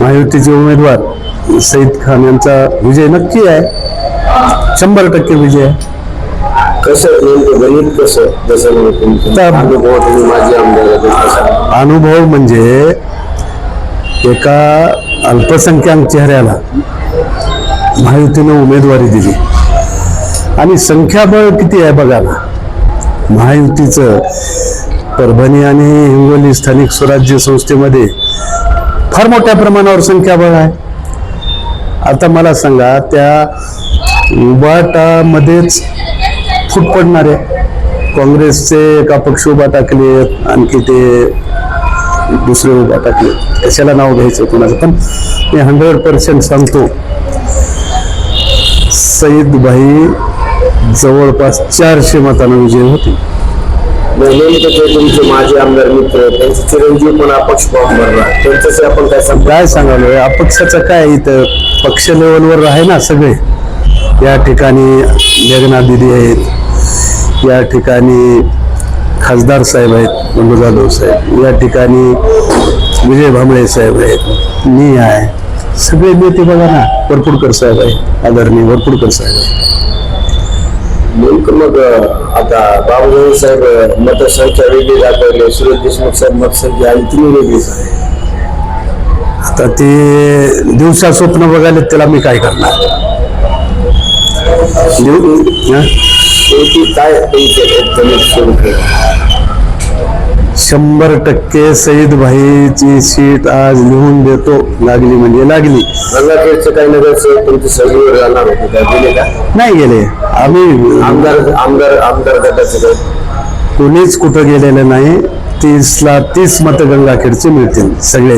महायुतीचे उमेदवार सईद खान यांचा विजय नक्की आहे, 100% विजय आहे. कसं नेमकं गणित कसं जसं अनुभव तुम्ही माझे आमदार अनुभव म्हणजे एका अल्पसंख्याक चेहऱ्याला महायुतीनं उमेदवारी दिली आणि संख्याबळ किती आहे बघा ना. महायुतीचं परभणी आणि हिंगोली स्थानिक स्वराज्य संस्थेमध्ये फार मोठ्या प्रमाणावर संख्याबळ आहे. आता मला सांगा, त्या उभाटामध्येच फूट पडणार आहे. काँग्रेसचे एका पक्ष उभा टाकले, आणखी ते दुसरे उभा टाकले, कशाला नाव घ्यायचं कोणाचं, पण मी 100% सांगतो, सईद भाई जवळपास 400 मतांना विजय होते. नेमकं ते तुमचे माझे आमदार मित्र त्यांचे चिरंजीव पण अपक्ष फॉर्म भरला, त्यांच्याशी आपण काय सांगायला अपक्षाचं काय, इथं पक्ष लेवलवर आहे ना सगळे. या ठिकाणी मेघना दिदी आहेत, या ठिकाणी खासदार साहेब आहेत बंडू जाधव साहेब, या ठिकाणी विजय भांबळे साहेब आहेत, मी आहे, सगळे नेते बघा ना. वरपुडकर साहेब आहे, आदरणीय वरपुडकर साहेब आहे. नेमकं मग आता बाबूराव साहेब मतसंख्या वेगळी दाखवली, सुरेश देशमुख साहेब मतसंख्या आणि तुम्ही वेगळीच आहे. आता ते दिवसा स्वप्न बघायला त्याला मी काय करणार. काय 100% सईद भाईची सीट आज लिहून देतो. लागली म्हणजे लागली. गंगाखेडचे काही नगरसेवक तुमचे सगळीवर जाणार होते, काय गेले का? नाही गेले. आम्ही आमदार गटाचे काय कोणीच कुठं गेलेलं नाही. 30ला 30 मतं गंगाखेडचे मिळतील सगळे,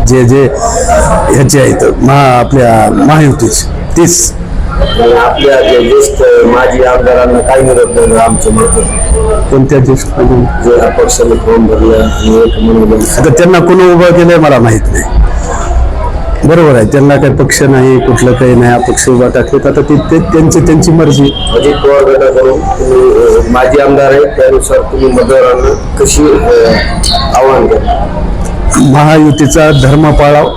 जे जे ह्याचे आहेत आपल्या महायुतीचे 30. आपल्या ज्येष्ठ माजी आमदारांना काही निरोप नाही आमचं मत. कोणत्या ज्येष्ठ जे अपक्षाने फॉर्म भरलं आणि एक म्हणून आता त्यांना कोणी उभं केलंय मला माहित नाही. बरोबर आहे, त्यांना काही पक्ष नाही, कुठलं काही नाही, अपक्ष उभा टाकलेत. आता ते त्यांची मर्जी. अजित पवार गटाकडून तुम्ही माजी आमदार आहे, त्यानुसार तुम्ही मतदारांना कशी आव्हान केलं? महायुतीचा धर्म पाळाव.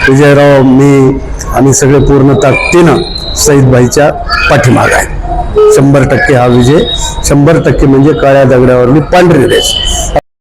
विजयराव, मी आम्ही सगळे पूर्ण ताकदीनं सईद भाईच्या पाठीमाग आहे. 100% हा विजय, 100% म्हणजे काळ्या दगडावरली पांढरी रेष.